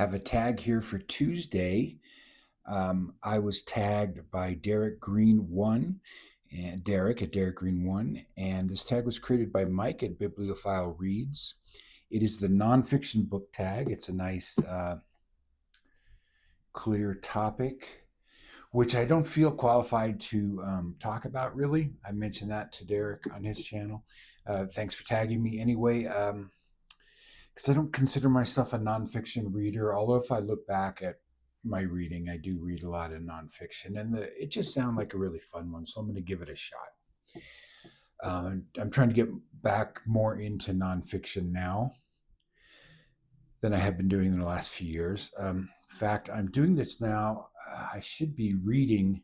have a tag here for Tuesday. I was tagged by Derek Green One, and Derek at Derek Green One, and this tag was created by Mike at Bibliophile Reads. It is the nonfiction book tag. It's a nice, clear topic, which I don't feel qualified to talk about really. I mentioned that to Derek on his channel. Thanks for tagging me anyway. Because I don't consider myself a nonfiction reader. Although if I look back at my reading, I do read a lot of nonfiction, and it just sounded like a really fun one. So I'm going to give it a shot. I'm trying to get back more into nonfiction now than I have been doing in the last few years. In fact, I'm doing this now. I should be reading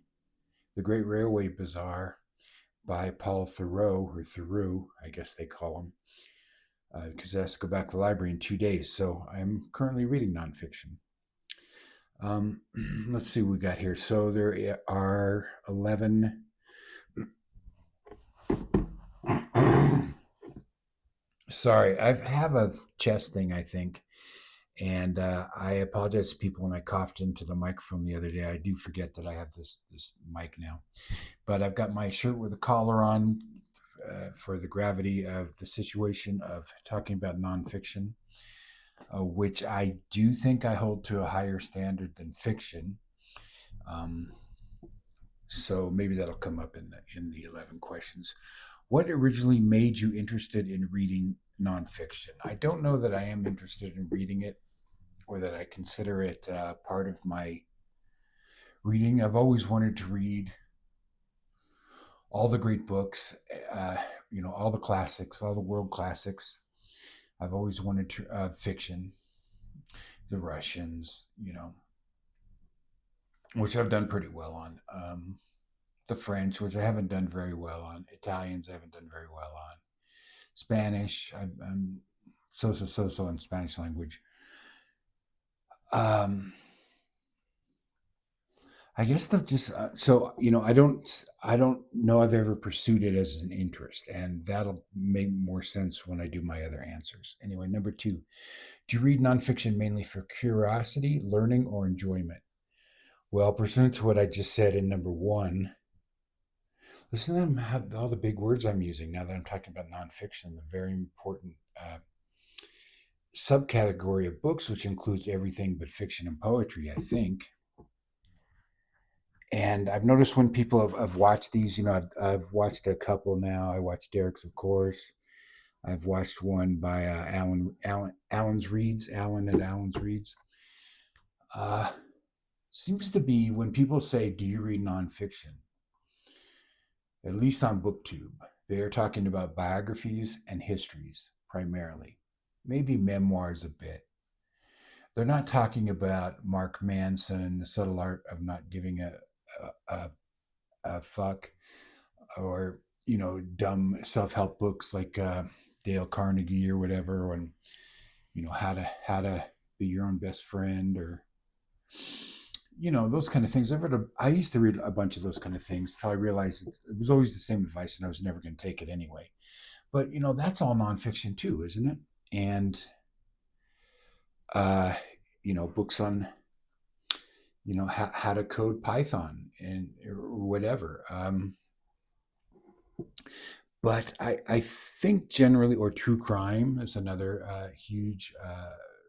The Great Railway Bazaar by Paul Theroux, or Theroux, I guess they call him, because I have to go back to the library in 2 days. So I'm currently reading nonfiction. Let's see what we got here. So there are 11. Sorry, I have a chest thing, I think. And I apologize to people when I coughed into the microphone the other day. I do forget that I have this mic now. But I've got my shirt with a collar on for the gravity of the situation of talking about nonfiction, which I do think I hold to a higher standard than fiction. So maybe that'll come up in the 11 questions. What originally made you interested in reading nonfiction? I don't know that I am interested in reading it or that I consider it part of my reading. I've always wanted to read all the great books, all the classics, all the world classics. I've always wanted to fiction, the Russians, which I've done pretty well on. The French, which I haven't done very well on. Italians, I haven't done very well on. Spanish, I'm so in Spanish language. I guess I don't know I've ever pursued it as an interest, and that'll make more sense when I do my other answers. Anyway, number 2, do you read nonfiction mainly for curiosity, learning, or enjoyment? Well, pursuant to what I just said in number 1, listen to them have all the big words I'm using now that I'm talking about nonfiction, the very important subcategory of books, which includes everything but fiction and poetry, I think. And I've noticed when people have watched these, I've watched a couple now. I watched Derek's, of course. I've watched one by Alan at Allen's Reads. Seems to be when people say, "Do you read nonfiction?" At least on BookTube, they are talking about biographies and histories primarily, maybe memoirs a bit. They're not talking about Mark Manson, The Subtle Art of Not Giving a fuck, or dumb self-help books like Dale Carnegie or whatever, and how to be your own best friend, or those kind of things. I used to read a bunch of those kind of things till I realized it was always the same advice and I was never going to take it anyway. But that's all nonfiction too, isn't it? And books on how to code Python and or whatever. But I think generally, or true crime is another huge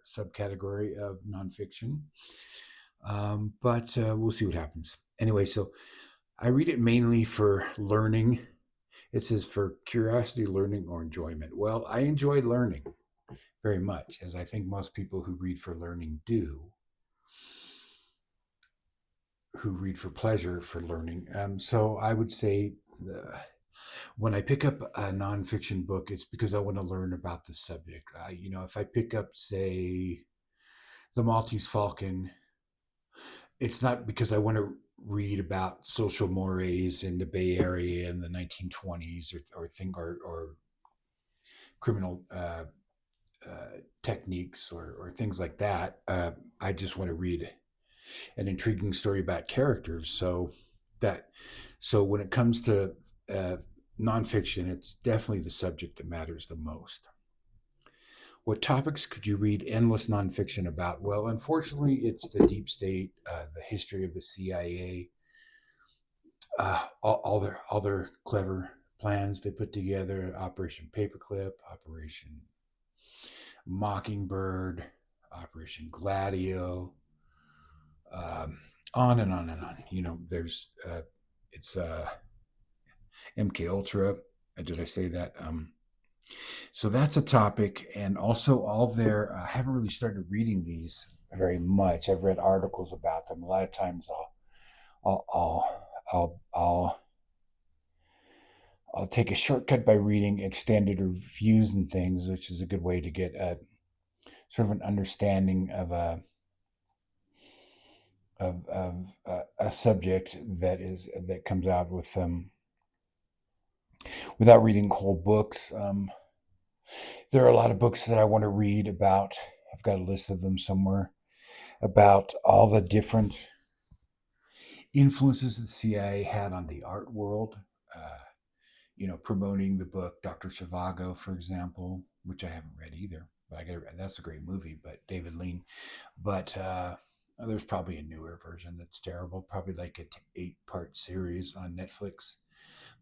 subcategory of nonfiction. But we'll see what happens. Anyway, so I read it mainly for learning. It says for curiosity, learning, or enjoyment. Well, I enjoy learning very much, as I think most people who read for learning do, who read for pleasure for learning. So I would say when I pick up a nonfiction book, it's because I want to learn about the subject. If I pick up, say, The Maltese Falcon, it's not because I want to read about social mores in the Bay Area in the 1920s or criminal techniques or things like that. I just want to read an intriguing story about characters. So when it comes to nonfiction, it's definitely the subject that matters the most. What topics could you read endless nonfiction about? Well, unfortunately, it's the deep state, the history of the CIA, all their clever plans they put together, Operation Paperclip, Operation Mockingbird, Operation Gladio, um, on and on and on. There's it's MK Ultra. Did I say that? So that's a topic, and also all their. I haven't really started reading these very much. I've read articles about them. A lot of times, I'll, I'll, I'll, I'll, I'll take a shortcut by reading extended reviews and things, which is a good way to get a sort of an understanding of a subject that comes out with without reading whole books. There are a lot of books that I want to read about. I've got a list of them somewhere about all the different influences the CIA had on the art world. Uh, promoting the book Dr. Zhivago, for example, which I haven't read either. But that's a great movie. But David Lean. But there's probably a newer version that's terrible. Probably like an 8-part series on Netflix.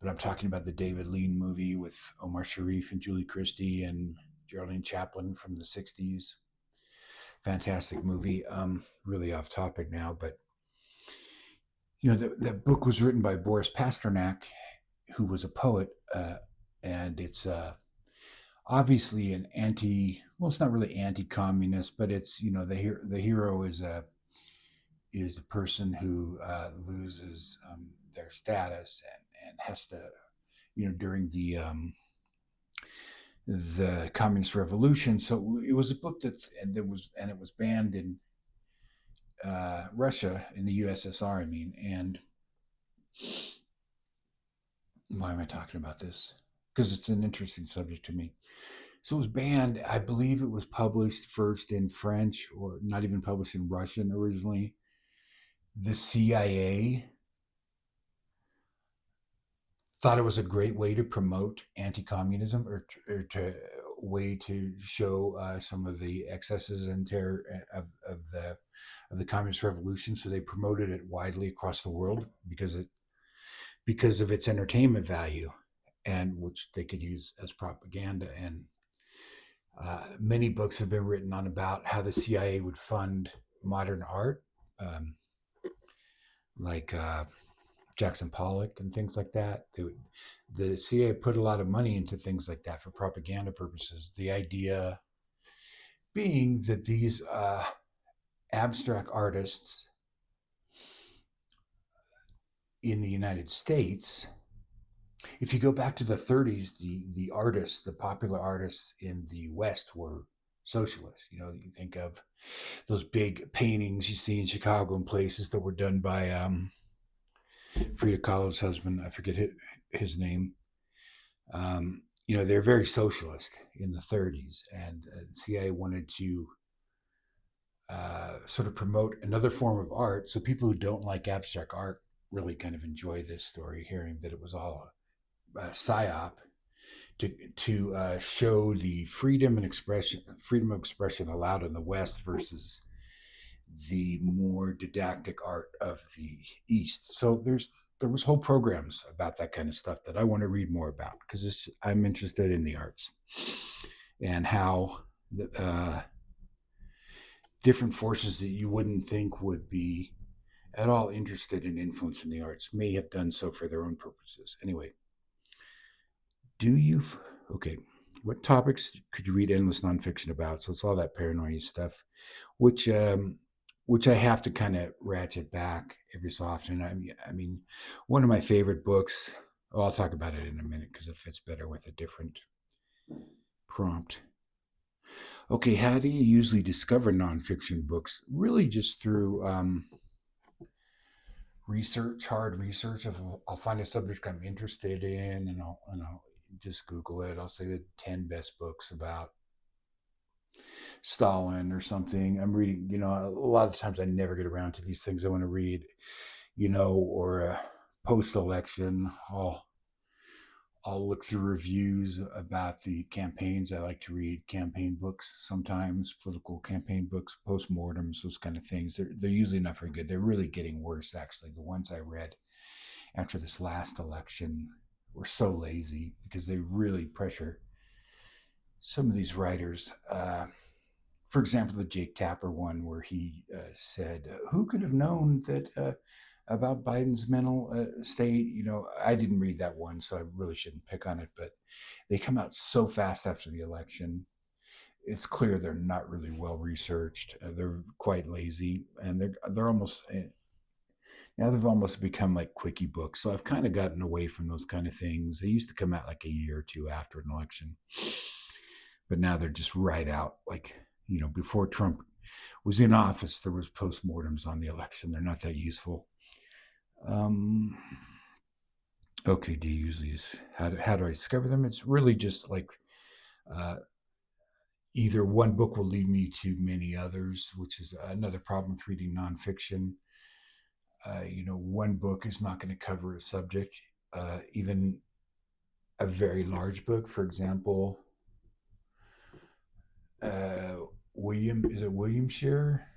But I'm talking about the David Lean movie with Omar Sharif and Julie Christie and Geraldine Chaplin from the '60s. Fantastic movie. Really off topic now, but the book was written by Boris Pasternak, who was a poet, and it's obviously an anti. Well, it's not really anti-communist, but it's the hero is a person who loses their status and has to during the communist revolution. So it was a book it was banned in Russia, in the USSR. I mean, and why am I talking about this? Because it's an interesting subject to me. So it was banned. I believe it was published first in French, or not even published in Russian originally. The CIA thought it was a great way to promote anti-communism, or to way to show some of the excesses and terror of the communist revolution. So they promoted it widely across the world because of its entertainment value, and which they could use as propaganda. And many books have been written on about how the CIA would fund modern art, um, like Jackson Pollock and things like that. The CIA put a lot of money into things like that for propaganda purposes. The idea being that these abstract artists in the United States, if you go back to the '30s, the popular artists in the West were socialists. You think of those big paintings you see in Chicago and places that were done by Frida Kahlo's husband. I forget his name. They're very socialist in the '30s, and the CIA wanted to sort of promote another form of art. So people who don't like abstract art really kind of enjoy this story, hearing that it was all a psyop to show the freedom of expression allowed in the West versus the more didactic art of the East. So there was whole programs about that kind of stuff that I want to read more about, because I'm interested in the arts and how different forces that you wouldn't think would be at all interested in influencing the arts may have done so for their own purposes. Anyway, do you? Okay, what topics could you read endless nonfiction about? So it's all that paranoia stuff, which which I have to kind of ratchet back every so often. I mean, one of my favorite books. Oh, I'll talk about it in a minute because it fits better with a different prompt. Okay, how do you usually discover nonfiction books? Really, just through hard research. If I'll find a subject I'm interested in, and I'll just Google it. I'll say the 10 best books about Stalin or something. I'm reading. A lot of times I never get around to these things I want to read. Or post-election. I'll look through reviews about the campaigns. I like to read campaign books sometimes, political campaign books, postmortems, those kind of things. They're usually not very good. They're really getting worse, actually. The ones I read after this last election were so lazy because they really pressure some of these writers. For example, the Jake Tapper one, where he said, "Who could have known that about Biden's mental state?" I didn't read that one, so I really shouldn't pick on it. But they come out so fast after the election. It's clear they're not really well researched. They're quite lazy, and they're almost now they've almost become like quickie books. So I've kind of gotten away from those kind of things. They used to come out like a year or two after an election, but now they're just right out. Like, before Trump was in office, there was postmortems on the election. They're not that useful. Um, okay, do you use these? How do I discover them? It's really just like uh, either one book will lead me to many others, which is another problem with reading nonfiction. One book is not going to cover a subject, even a very large book. For example, uh, William Shearer?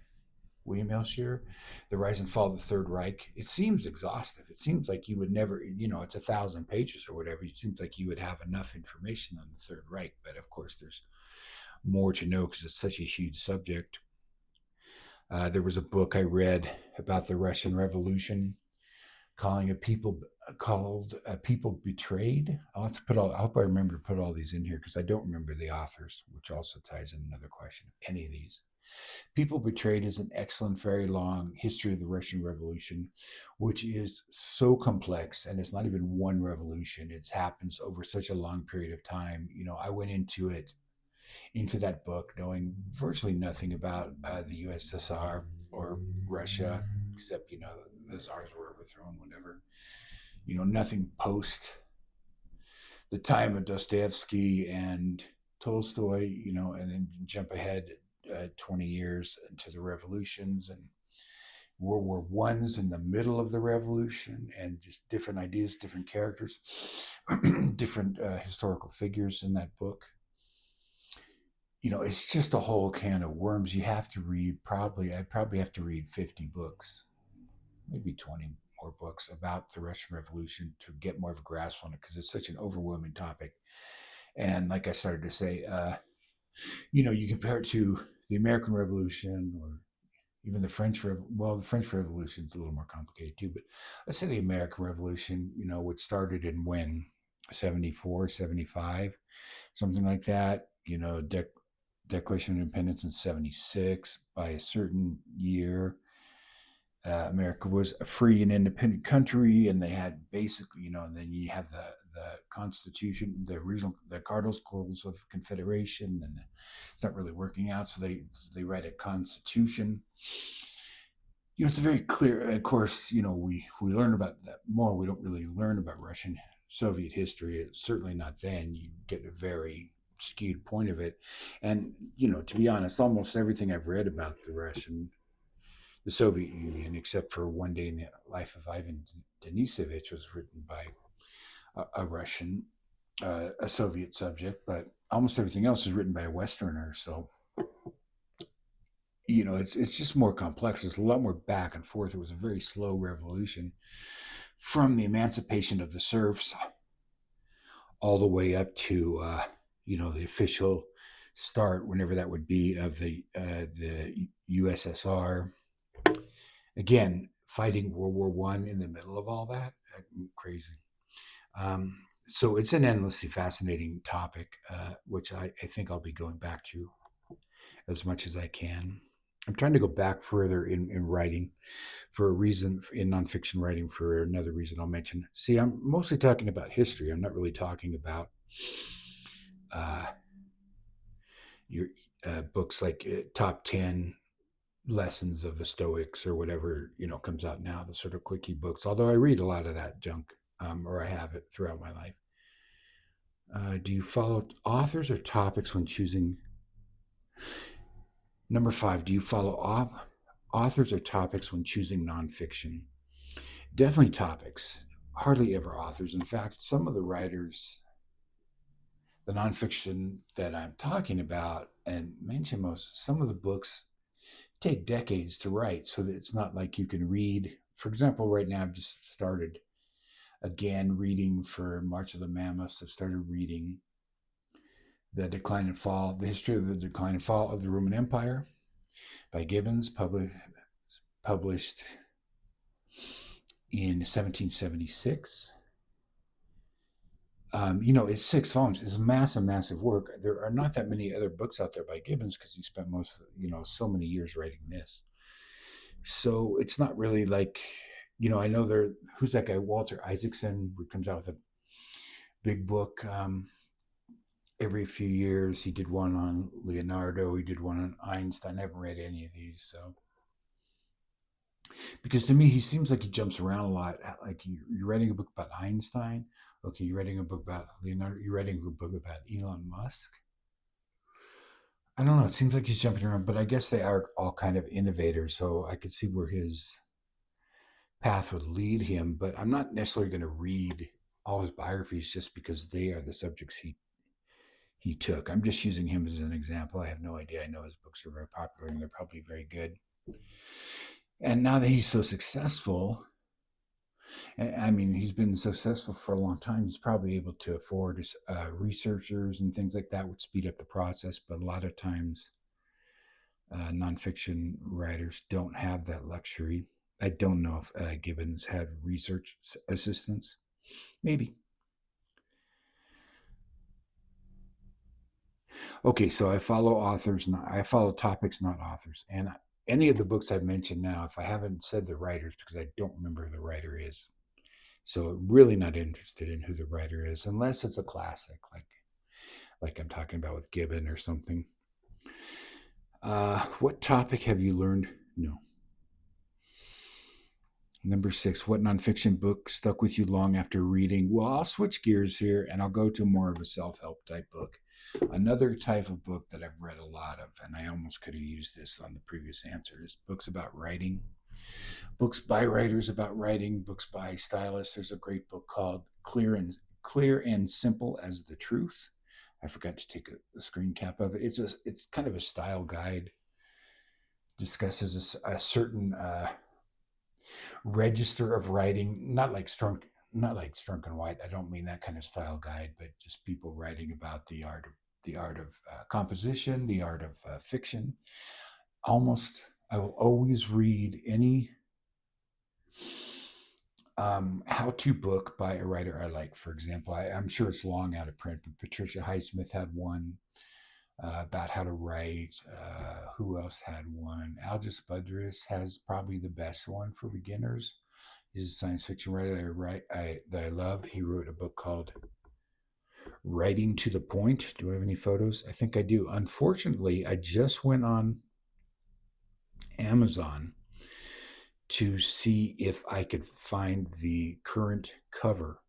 William L. Shearer, The Rise and Fall of the Third Reich. It seems exhaustive. It seems like you would never, it's 1,000 pages or whatever. It seems like you would have enough information on the Third Reich. But of course, there's more to know because it's such a huge subject. There was a book I read about the Russian Revolution, calling a people called People Betrayed. I'll have to I hope I remember to put all these in here because I don't remember the authors, which also ties in another question of any of these. People Betrayed is an excellent, very long history of the Russian Revolution, which is so complex, and it's not even one revolution. It happens over such a long period of time. I went into that book knowing virtually nothing about the USSR or Russia, except the czars were overthrown, whatever. Nothing post the time of Dostoevsky and Tolstoy, and then jump ahead 20 years into the revolutions and World War One's in the middle of the revolution, and just different ideas, different characters, different historical figures in that book. It's just a whole can of worms. You have to read I'd probably have to read 50 books, maybe 20 more books about the Russian Revolution to get more of a grasp on it because it's such an overwhelming topic. And like I started to say, you compare it to the American Revolution or even the French the French Revolution is a little more complicated too, but let's say the American Revolution, which started in when 74, 75, something like that. Declaration of Independence in 76. By a certain year, America was a free and independent country, and they had basically, and then you have the Constitution, the original, the Articles of Confederation, and it's not really working out, so they write a Constitution. It's a very clear. Of course, we learn about that more. We don't really learn about Russian Soviet history. It's certainly not then. You get a very skewed point of it, and to be honest, almost everything I've read about the Soviet Union, except for One Day in the Life of Ivan Denisovich, was written by a Russian, a Soviet subject, but almost everything else is written by a Westerner. So, it's just more complex. There's a lot more back and forth. It was a very slow revolution from the emancipation of the serfs all the way up to, the official start, whenever that would be, of the USSR. Again, fighting World War One in the middle of all that, crazy. So it's an endlessly fascinating topic, which I think I'll be going back to as much as I can. I'm trying to go back further in writing for a reason, in nonfiction writing for another reason I'll mention. See, I'm mostly talking about history. I'm not really talking about your books like Top 10 Lessons of the Stoics or whatever, comes out now, the sort of quickie books, although I read a lot of that junk, or I have it throughout my life. Do you follow authors or topics when choosing? Number 5, do you follow authors or topics when choosing nonfiction? Definitely topics. hardly ever authors. In fact, some of the writers, the nonfiction that I'm talking about and mention most, some of the books take decades to write, so that it's not like you can read. For example, right now I've just started again reading for March of the Mammoths. I've started reading The Decline and Fall, the history of the decline and fall of the Roman Empire by Gibbons, published in 1776. It's 6 volumes. It's massive, massive work. There are not that many other books out there by Gibbons because he spent so many years writing this. So it's not really like, I know who's that guy, Walter Isaacson, who comes out with a big book every few years. He did one on Leonardo. He did one on Einstein. I haven't read any of these, so because to me he seems like he jumps around a lot. Like you're writing a book about Einstein, okay, you're writing a book about Leonardo, you're writing a book about Elon Musk. I don't know, it seems like he's jumping around, but I guess they are all kind of innovators, so I could see where his path would lead him. But I'm not necessarily going to read all his biographies just because they are the subjects he took. I'm just using him as an example. I have no idea. I know his books are very popular and they're probably very good. And now that he's so successful, I mean, he's been successful for a long time. He's probably able to afford researchers and things like that would speed up the process. But a lot of times, nonfiction writers don't have that luxury. I don't know if Gibbons had research assistants. Maybe. Okay, so I follow authors, I follow topics, not authors. And any of the books I've mentioned now, if I haven't said the writers, because I don't remember who the writer is, so really not interested in who the writer is, unless it's a classic, like I'm talking about with Gibbon or something. What topic have you learned? No. Number 6, what nonfiction book stuck with you long after reading? Well, I'll switch gears here and I'll go to more of a self-help type book. Another type of book that I've read a lot of, and I almost could have used this on the previous answer, is books about writing. Books by writers about writing, books by stylists. There's a great book called Clear and Simple as the Truth. I forgot to take a screen cap of it. It's kind of a style guide. Discusses a certain register of writing, not like Strunk and White. I don't mean that kind of style guide, but just people writing about the art of composition, the art of fiction. I will always read any how-to book by a writer I like. For example, I'm sure it's long out of print, but Patricia Highsmith had one about how to write. Who else had one? Algis Budrys has probably the best one for beginners. He's a science fiction writer that I love. He wrote a book called Writing to the Point. Do I have any photos? I think I do. Unfortunately, I just went on Amazon to see if I could find the current cover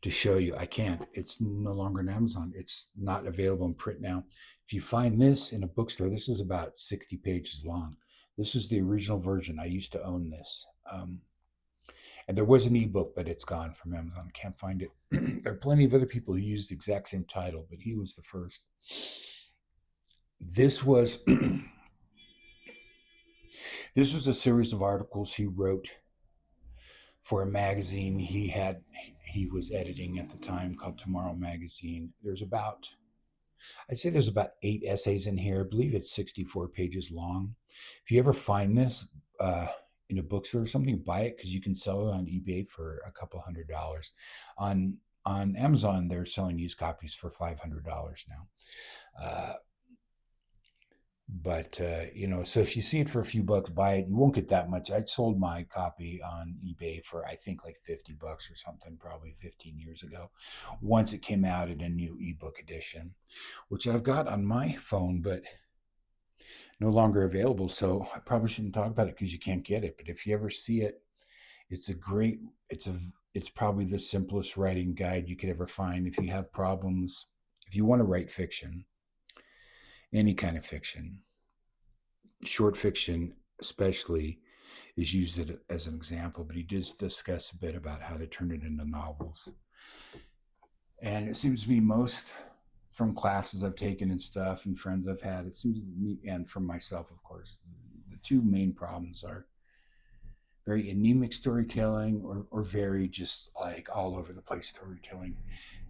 to show you. I can't. It's no longer on Amazon. It's not available in print now. If you find this in a bookstore, this is about 60 pages long. This is the original version. I used to own this. And there was an ebook, but it's gone from Amazon. I can't find it. There are plenty of other people who used the exact same title, but he was the first. This was this was a series of articles he wrote for a magazine he was editing at the time called Tomorrow Magazine. I'd say there's about 8 essays in here. I believe it's 64 pages long. If you ever find this in a bookstore or something, buy it because you can sell it on eBay for a couple $100. On Amazon, they're selling used copies for $500 now. So if you see it for a few bucks, buy it. You won't get that much. I sold my copy on eBay for, I think, like $50 or something, probably 15 years ago, once it came out in a new ebook edition, which I've got on my phone, but no longer available. So I probably shouldn't talk about it because you can't get it. But if you ever see it, it's probably the simplest writing guide you could ever find. If you have problems, if you want to write fiction, any kind of fiction, short fiction especially, is used it as an example, but he does discuss a bit about how to turn it into novels. And it seems to be most from classes I've taken and stuff and friends I've had, it seems to me, and from myself, of course, the two main problems are very anemic storytelling or very just like all over the place storytelling.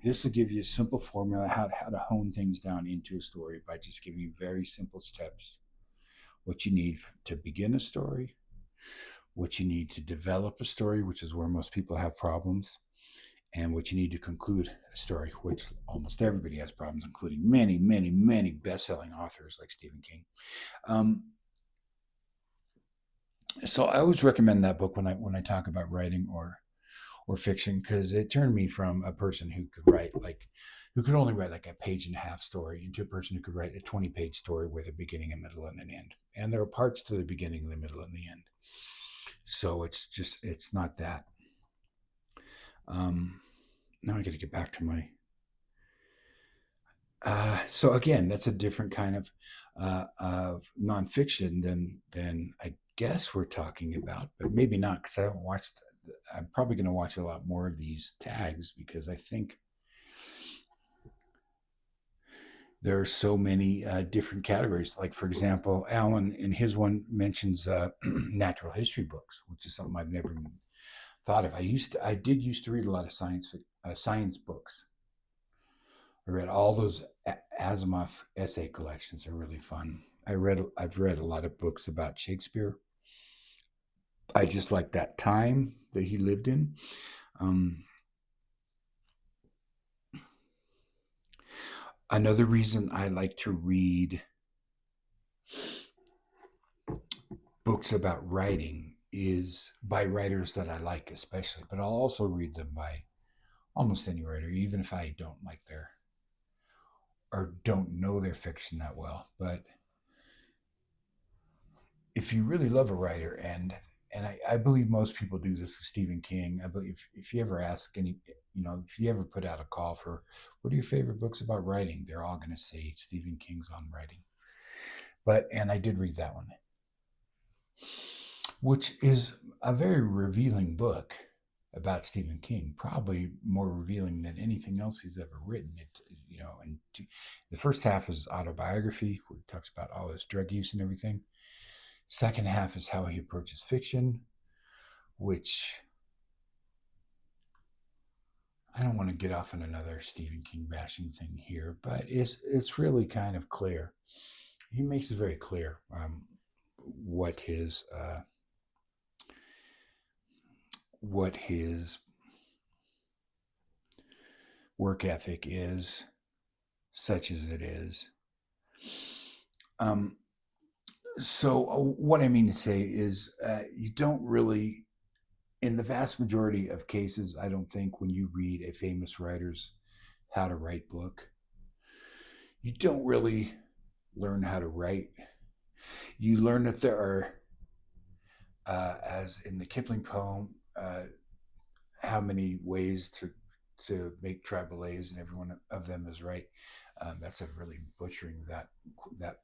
This will give you a simple formula how to hone things down into a story by just giving you very simple steps. What you need to begin a story, what you need to develop a story, which is where most people have problems, and what you need to conclude a story, which almost everybody has problems, including many, many, many best-selling authors like Stephen King. So I always recommend that book when I talk about writing or fiction, because it turned me from a person who could only write like a page and a half story into a person who could write a 20-page story with a beginning, a middle, and an end. And there are parts to the beginning, the middle, and the end. So it's not that. Now I got to get back to my. So again, that's a different kind of nonfiction than I guess we're talking about, but maybe not, because I haven't watched. I'm probably going to watch a lot more of these tags because I think there are so many different categories. Like, for example, Alan in his one mentions natural history books, which is something I've never even thought of. I did used to read a lot of science books. I read all those Asimov essay collections. Are really fun. I've read a lot of books about Shakespeare. I just like that time that he lived in. Another reason I like to read books about writing is by writers that I like, especially, but I'll also read them by almost any writer, even if I don't like their or don't know their fiction that well. But if you really love a writer, and I believe most people do this with Stephen King. I believe if you ever ask any, if you ever put out a call for what are your favorite books about writing, they're all going to say Stephen King's on writing. And I did read that one, which is a very revealing book about Stephen King, probably more revealing than anything else he's ever written. And the first half is autobiography, where he talks about all his drug use and everything. Second half is how he approaches fiction, which I don't want to get off on another Stephen King bashing thing here, but it's really kind of clear. He makes it very clear what his work ethic is, such as it is. So what I mean to say is, you don't really, in the vast majority of cases, I don't think when you read a famous writer's how to write book, you don't really learn how to write. You learn that there are, as in the Kipling poem, how many ways to make tribal A's, and every one of them is right. That's a really butchering that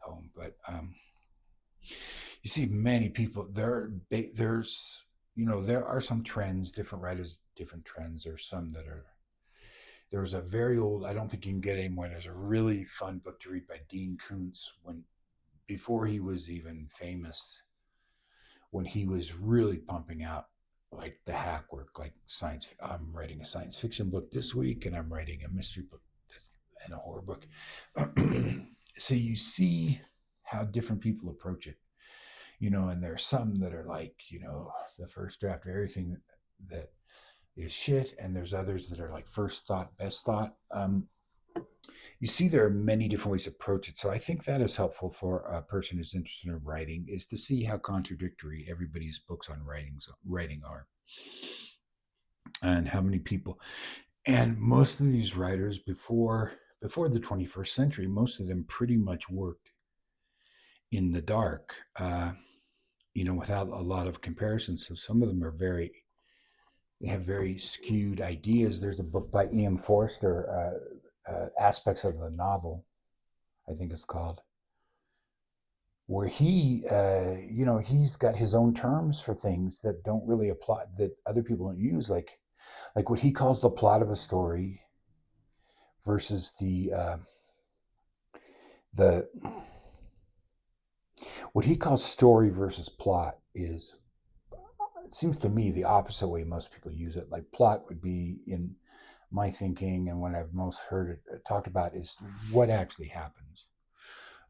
poem, but you see many people there's there are some trends, different writers, different trends. There's some that are there's a very old, I don't think you can get anymore, there's a really fun book to read by Dean Koontz, when before he was even famous, when he was really pumping out like the hack work, like science. I'm writing a science fiction book this week, and I'm writing a mystery book and a horror book. So you see how different people approach it, and there's some that are like, the first draft of everything that is shit, and there's others that are like first thought, best thought. You see, there are many different ways to approach it. So I think that is helpful for a person who's interested in writing, is to see how contradictory everybody's books on writing are, and how many people. And most of these writers before the 21st century, most of them pretty much worked in the dark, without a lot of comparisons. So some of them they have very skewed ideas. There's a book by E.M. Forster, Aspects of the Novel, I think it's called. where he's got his own terms for things that don't really apply, that other people don't use, like what he calls the plot of a story versus the what he calls story versus plot is, it seems to me, the opposite way most people use it. Like plot would be, in my thinking and what I've most heard it talked about, is what actually happens.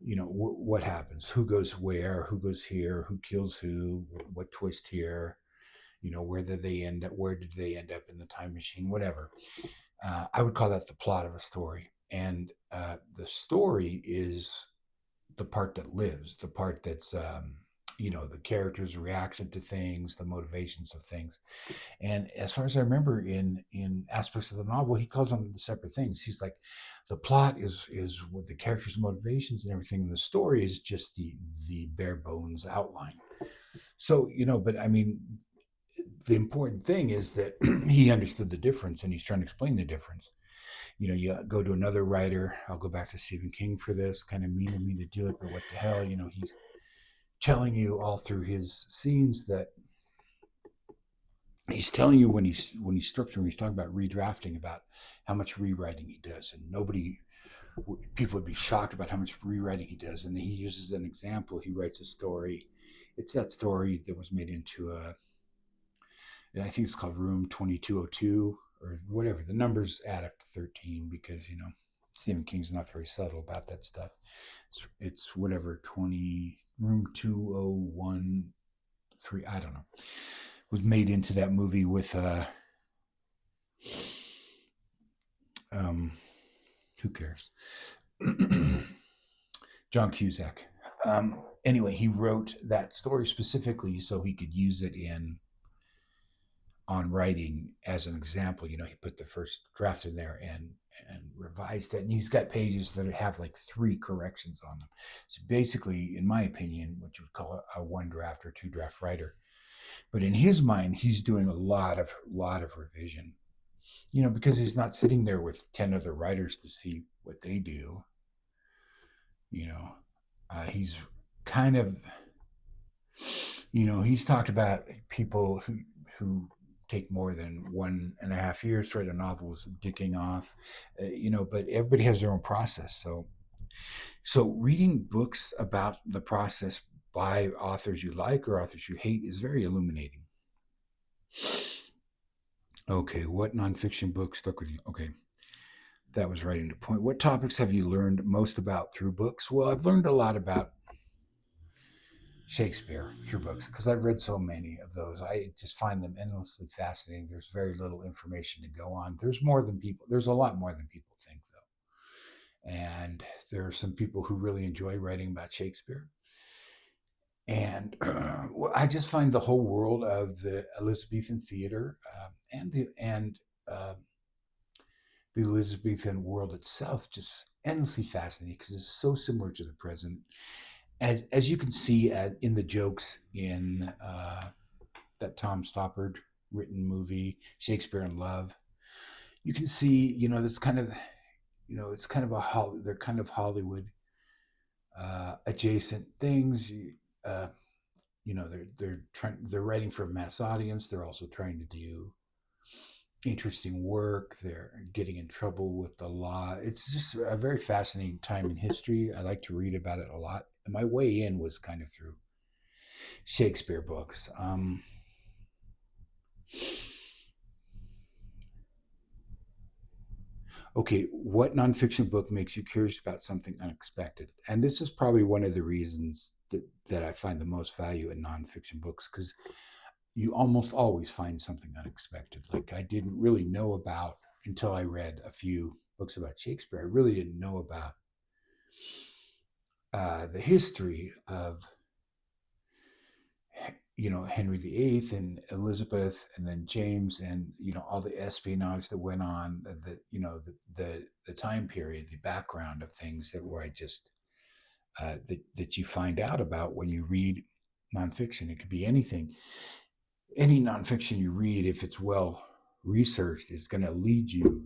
What happens, who goes where, who goes here, who kills who, what twist here, where did they end up in the time machine, whatever. I would call that the plot of a story. And the story is the part that lives, the part that's the character's reaction to things, the motivations of things. And as far as I remember, in aspects of the novel, he calls them the separate things. He's like, the plot is what the character's motivations and everything, and the story is just the bare bones outline. So but I mean, the important thing is that he understood the difference, and he's trying to explain the difference. You go to another writer. I'll go back to Stephen King for this. Kind of mean of me to do it, but what the hell? He's telling you all through his scenes that he's telling you, when he's structuring, when he's talking about redrafting, about how much rewriting he does, and people would be shocked about how much rewriting he does. And then he uses an example. He writes a story. It's that story that was made into I think it's called Room 2202 or whatever. The numbers add up to 13 because Stephen King's not very subtle about that stuff. It's whatever, 20 Room 2013. I don't know. Was made into that movie with who cares? John Cusack. Anyway, he wrote that story specifically so he could use it on writing as an example. He put the first draft in there and revised it, and he's got pages that have like 3 corrections on them. So basically, in my opinion, what you would call a 1 draft or 2 draft writer. But in his mind, he's doing a lot of revision, because he's not sitting there with 10 other writers to see what they do. He's kind of, he's talked about people who take more than 1.5 years to write a novel was dicking off, but everybody has their own process. So reading books about the process by authors you like or authors you hate is very illuminating. Okay, what nonfiction book stuck with you? Okay, that was right into point. What topics have you learned most about through books? Well, I've learned a lot about Shakespeare through books because I've read so many of those. I just find them endlessly fascinating. There's very little information to go on. There's a lot more than people think, though. And there are some people who really enjoy writing about Shakespeare. And I just find the whole world of the Elizabethan theater and the Elizabethan world itself just endlessly fascinating because it's so similar to the present. As you can see in the jokes in that Tom Stoppard written movie, Shakespeare in Love, you can see, this kind of, it's kind of they're kind of Hollywood adjacent things. They're writing for a mass audience. They're also trying to do interesting work. They're getting in trouble with the law. It's just a very fascinating time in history. I like to read about it a lot. And my way in was kind of through Shakespeare books. Okay, what nonfiction book makes you curious about something unexpected? And this is probably one of the reasons that I find the most value in nonfiction books, because you almost always find something unexpected. Like I didn't really know about until I read a few books about Shakespeare. I really didn't know about the history of Henry VIII and Elizabeth, and then James, and all the espionage that went on, the time period, the background of things that were I just that you find out about when you read nonfiction. It could be anything. Any nonfiction you read, if it's well researched, is going to lead you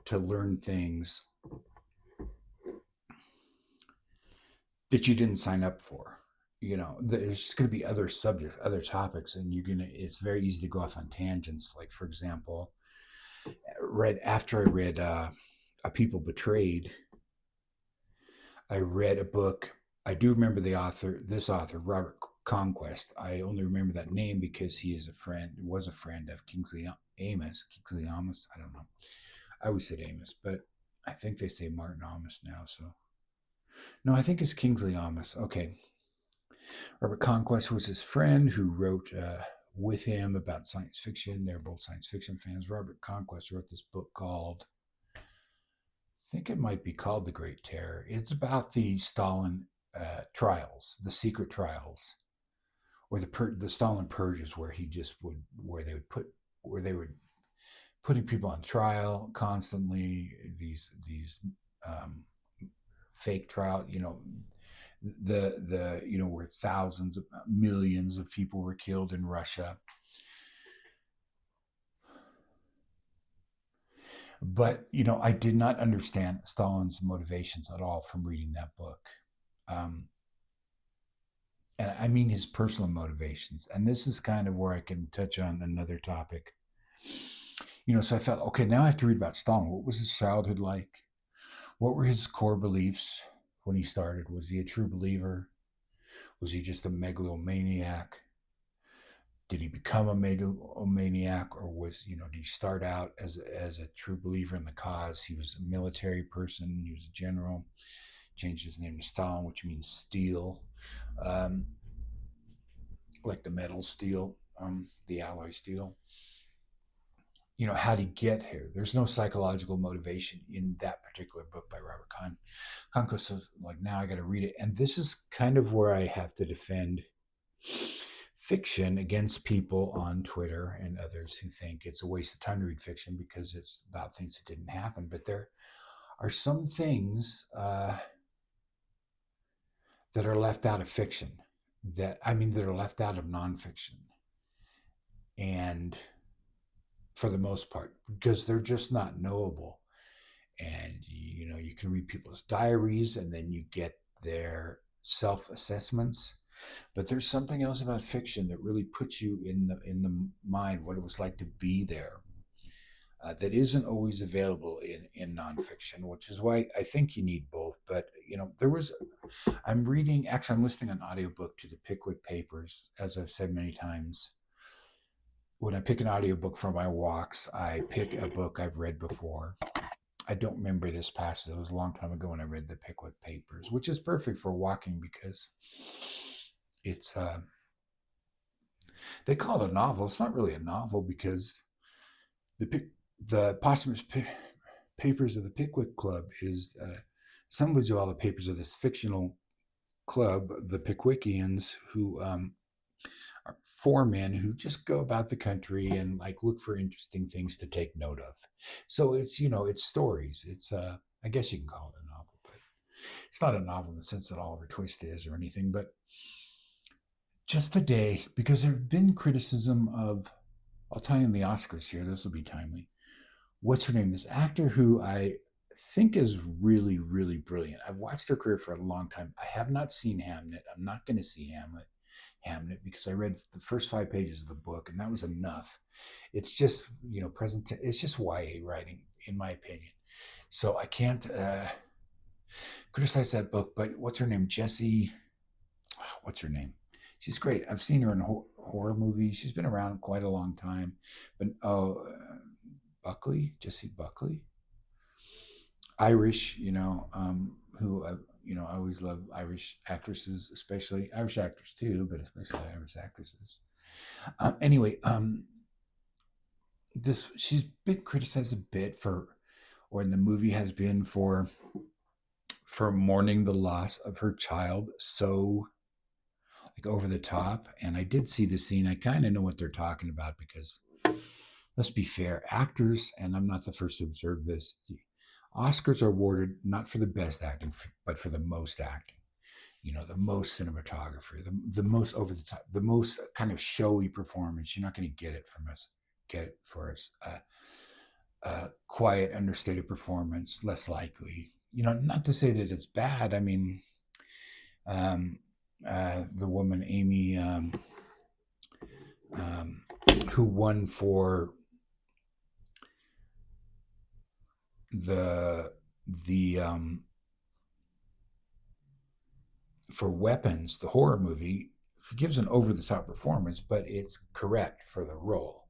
to learn things that you didn't sign up for. You know, there's going to be other subjects, other topics, and it's very easy to go off on tangents. Like, for example, read after I read A People Betrayed, I read a book. I do remember this author, Robert Conquest. I only remember that name because he is a friend, was a friend of Kingsley Amos. I don't know. I always said Amos, but I think they say Martin Amos now. So, no, I think it's Kingsley Amos. Okay. Robert Conquest was his friend who wrote with him about science fiction. They're both science fiction fans. Robert Conquest wrote this book called, I think it might be called The Great Terror. It's about the Stalin trials, the secret trials, or the Stalin purges, where he just would, where they would putting people on trial constantly. These um, fake trial, where thousands of millions of people were killed in Russia. But I did not understand Stalin's motivations at all from reading that book. Um, and I mean his personal motivations. And this is kind of where I can touch on another topic. So I felt, okay, now I have to read about Stalin. What was his childhood like? What were his core beliefs when he started? Was he a true believer? Was he just a megalomaniac? Did he become a megalomaniac, or did he start out as a true believer in the cause? He was a military person. He was a general. Changed his name to Stalin, which means steel, um, like the metal steel, the alloy steel. How to get here. There's no psychological motivation in that particular book by Robert Conquest. So, like, now I got to read it, and this is kind of where I have to defend fiction against people on Twitter and others who think it's a waste of time to read fiction because it's about things that didn't happen. But there are some things that are left out of fiction, that are left out of nonfiction, and for the most part, because they're just not knowable. And you can read people's diaries, and then you get their self assessments. But there's something else about fiction that really puts you in the mind what it was like to be there. That isn't always available in nonfiction, which is why I think you need both. But I'm listening an audiobook to the Pickwick Papers. As I've said many times, when I pick an audiobook for my walks, I pick a book I've read before. I don't remember this passage. It was a long time ago when I read the Pickwick Papers, which is perfect for walking because it's they call it a novel. It's not really a novel because the posthumous papers of the Pickwick Club is assemblage of all the papers of this fictional club, the Pickwickians, who are four men who just go about the country and like look for interesting things to take note of. So it's stories. It's I guess you can call it a novel, but it's not a novel in the sense that Oliver Twist is or anything. But just today, because there have been criticism of, I'll tie in the Oscars here. This will be timely. What's her name? This actor who I think is really, really brilliant. I've watched her career for a long time. I have not seen Hamnet. I'm not going to see Hamnet because I read the first 5 pages of the book and that was enough. It's just present. It's just YA writing, in my opinion. So I can't criticize that book. But what's her name? Jessie. What's her name? She's great. I've seen her in horror movies. She's been around quite a long time. But Buckley, Jessie Buckley, Irish. Who I always love Irish actresses, especially Irish actors too, but especially Irish actresses. Anyway, she's been criticized a bit for, or in the movie has been for mourning the loss of her child so like over the top. And I did see the scene. I kind of know what they're talking about because let's be fair, actors, and I'm not the first to observe this, the Oscars are awarded not for the best acting, but for the most acting. The most cinematography, the most over the top, the most kind of showy performance. You're not going to get it from us. Get it for us. Quiet, understated performance, less likely. Not to say that it's bad. I mean, Um, the woman Amy, um, who won for the the for Weapons, the horror movie, gives an over the top performance, but it's correct for the role,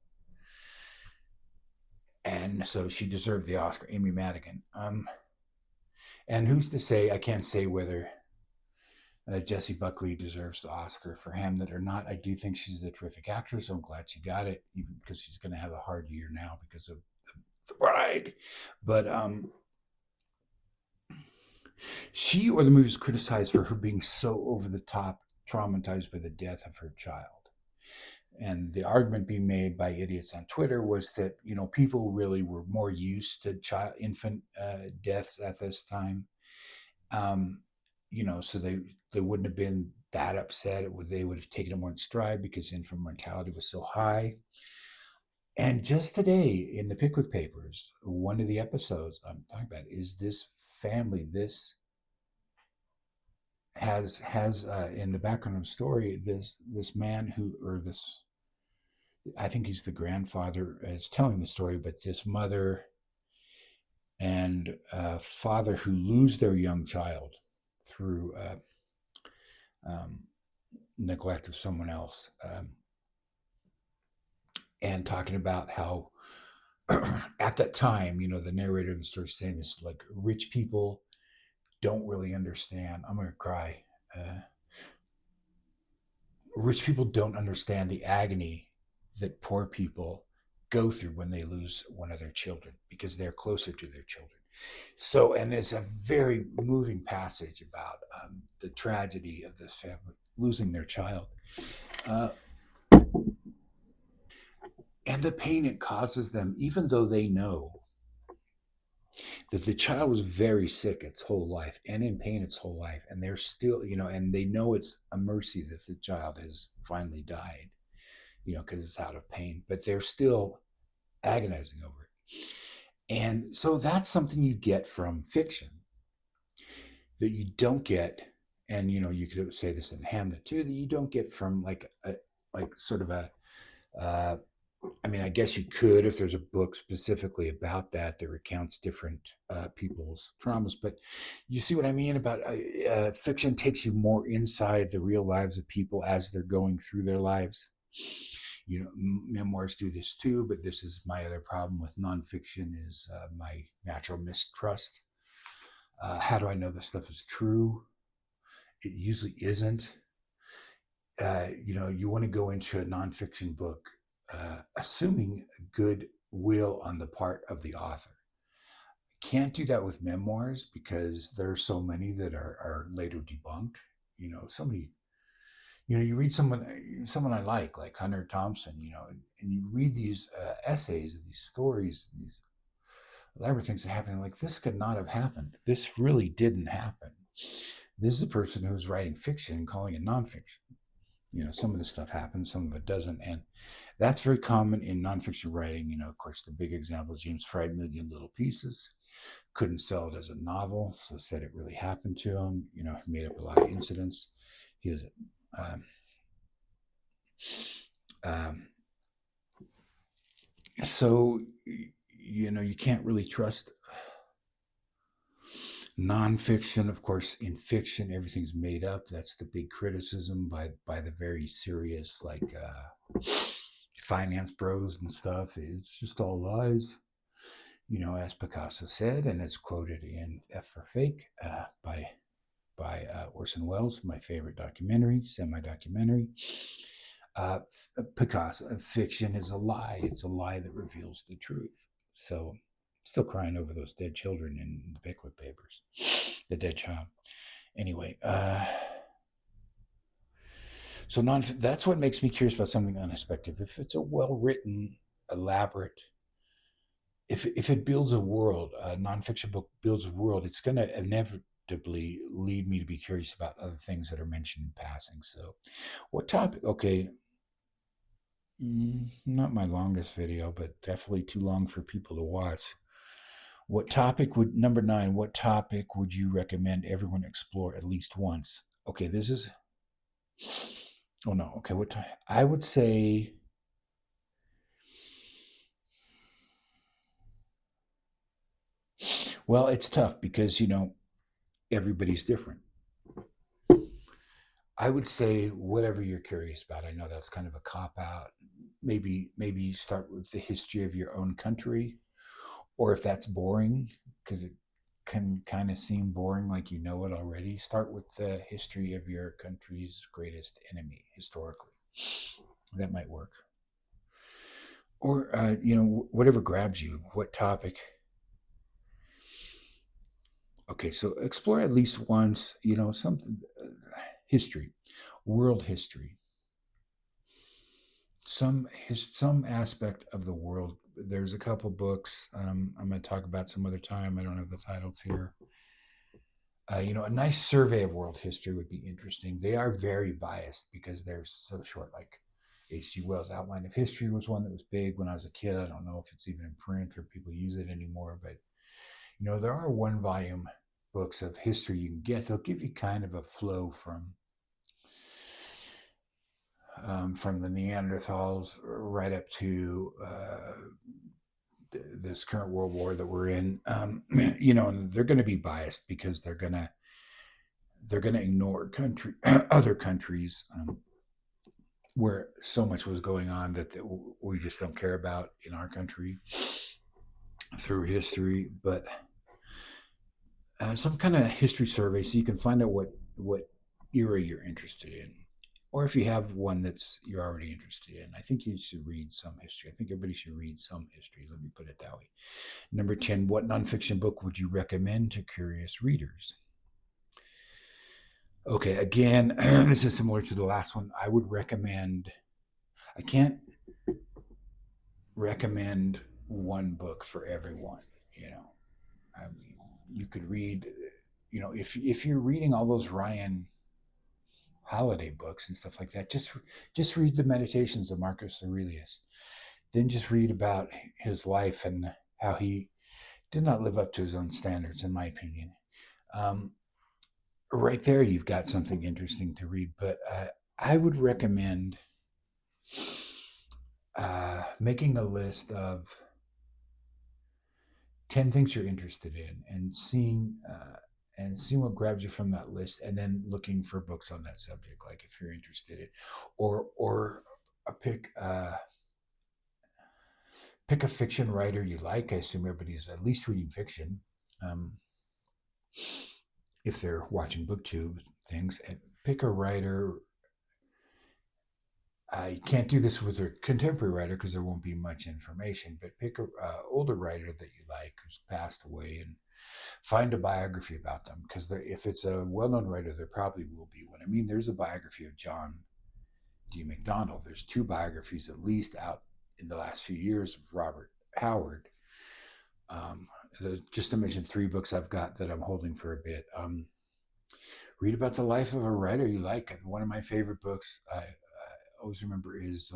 and so she deserved the Oscar. Amy Madigan. And who's to say? I can't say whether Jessie Buckley deserves the Oscar for Hamlet or not. I do think she's a terrific actress. I'm glad she got it, even because she's going to have a hard year now because of the Bride. But she or the movie was criticized for her being so over the top, traumatized by the death of her child. And the argument being made by idiots on Twitter was that people really were more used to infant deaths at this time. Um, so they wouldn't have been that upset. They would have taken it more in stride because infant mortality was so high. And just today in the Pickwick Papers, one of the episodes I'm talking about is this family. This has in the background of the story this man who, or this, I think he's the grandfather, is telling the story, but this mother and father who lose their young child through um, neglect of someone else, and talking about how at that time, the narrator of the story is saying this, like, rich people don't really understand. I'm gonna cry. Rich people don't understand the agony that poor people go through when they lose one of their children because they're closer to their children. So, and it's a very moving passage about the tragedy of this family losing their child, uh, and the pain it causes them, even though they know that the child was very sick its whole life and in pain its whole life, and they're still, and they know it's a mercy that the child has finally died, because it's out of pain, but they're still agonizing over it. And so that's something you get from fiction that you don't get, and you could say this in Hamlet too, that you don't get from like sort of a uh, I mean, I guess you could if there's a book specifically about that that recounts different people's traumas. But you see what I mean about fiction takes you more inside the real lives of people as they're going through their lives. Memoirs do this too, but this is my other problem with nonfiction is my natural mistrust. How do I know this stuff is true? It usually isn't. You want to go into a nonfiction book assuming good will on the part of the author. Can't do that with memoirs because there are so many that are later debunked. So many. You read someone I like Hunter Thompson. And you read these essays, these stories, these elaborate things that happen. Like, this could not have happened. This really didn't happen. This is a person who's writing fiction and calling it nonfiction. Some of this stuff happens, some of it doesn't, and that's very common in nonfiction writing. Of course, the big example is James Fried Million Little Pieces. Couldn't sell it as a novel, so said it really happened to him. He made up a lot of incidents. He was um, um, so you can't really trust nonfiction. Of course, in fiction, everything's made up. That's the big criticism by the very serious, like finance bros and stuff. It's just all lies. As Picasso said, and it's quoted in F for Fake by Orson Welles, my favorite documentary, semi-documentary. Picasso, fiction is a lie. It's a lie that reveals the truth. So, still crying over those dead children in the Pickwick Papers, the dead child. Anyway, so that's what makes me curious about something unexpected. If it's a well-written, elaborate, if it builds a world, a nonfiction book builds a world, it's going to inevitably lead me to be curious about other things that are mentioned in passing. So, what topic? Okay, not my longest video, but definitely too long for people to watch. What topic would number 9? What topic would you recommend everyone explore at least once? Okay, this is. Oh no. Okay, what time? I would say. Well, it's tough because everybody's different. I would say whatever you're curious about. I know that's kind of a cop out. Maybe you start with the history of your own country, or if that's boring, because it can kind of seem boring, like you know it already. Start with the history of your country's greatest enemy historically. That might work. Or whatever grabs you. What topic? Okay, so explore at least once. Something history, world history, some aspect of the world. There's a couple books I'm going to talk about some other time. I don't have the titles here. A nice survey of world history would be interesting. They are very biased because they're so short. Like H.G. Wells' Outline of History was one that was big when I was a kid. I don't know if it's even in print or people use it anymore, but there are one volume books of history you can get. They'll give you kind of a flow from the Neanderthals right up to this current World War that we're in. And they're going to be biased because they're going to ignore other countries where so much was going on that we just don't care about in our country through history. But some kind of history survey so you can find out what era you're interested in, or if you have one that's you're already interested in. I think you should read some history. I think everybody should read some history. Let me put it that way. Number 10, what nonfiction book would you recommend to curious readers? Okay, again, this is similar to the last one. I would recommend, I can't recommend one book for everyone. You know, I mean, you could read, if you're reading all those Ryan Holiday books and stuff like that, just read the Meditations of Marcus Aurelius. Then just read about his life and how he did not live up to his own standards, in my opinion. Um, right there, you've got something interesting to read. But I would recommend making a list of 10 things you're interested in and seeing what grabs you from that list, and then looking for books on that subject, like if you're interested in, or a pick a fiction writer you like. I assume everybody's at least reading fiction, um, if they're watching booktube things. And pick a writer. You can't do this with a contemporary writer because there won't be much information, but pick a older writer that you like who's passed away, and find a biography about them, because if it's a well-known writer, there probably will be one. I mean, there's a biography of John D. MacDonald. There's two biographies at least out in the last few years of Robert Howard. Um, just to mention three books I've got that I'm holding for a bit. Read about the life of a writer you like. One of my favorite books I always remember is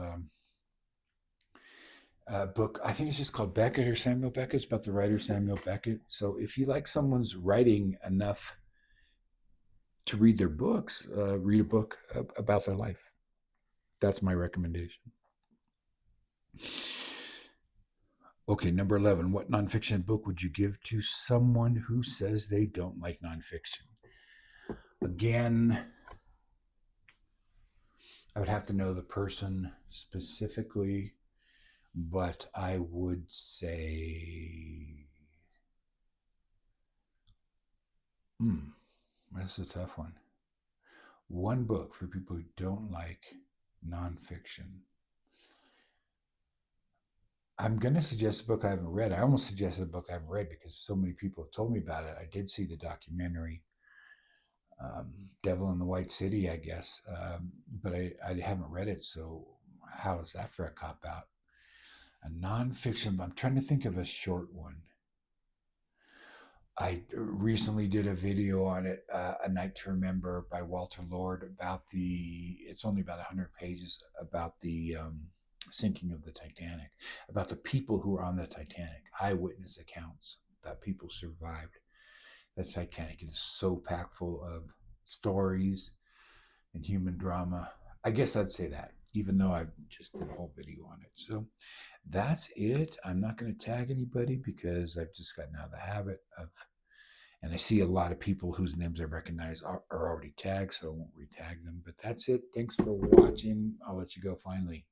a book. I think it's just called Beckett, or Samuel Beckett. It's about the writer Samuel Beckett. So if you like someone's writing enough to read their books, read a book about their life. That's my recommendation. Okay, number 11. What nonfiction book would you give to someone who says they don't like nonfiction? Again, I would have to know the person specifically, but I would say, that's a tough one. One book for people who don't like nonfiction. I'm going to suggest a book I haven't read. I almost suggested a book I haven't read because so many people have told me about it. I did see the documentary, Devil in the White City, I guess, but I haven't read it. So how is that for a cop out? A nonfiction. I'm trying to think of a short one. I recently did a video on it, A Night to Remember by Walter Lord, about it's only about 100 pages, about the sinking of the Titanic, about the people who were on the Titanic, eyewitness accounts about people who survived the Titanic. It is so packed full of stories and human drama. I guess I'd say that, even though I just did a whole video on it. So that's it. I'm not going to tag anybody because I've just gotten out of the habit of, and I see a lot of people whose names I recognize are already tagged, so I won't retag them. But that's it. Thanks for watching. I'll let you go finally.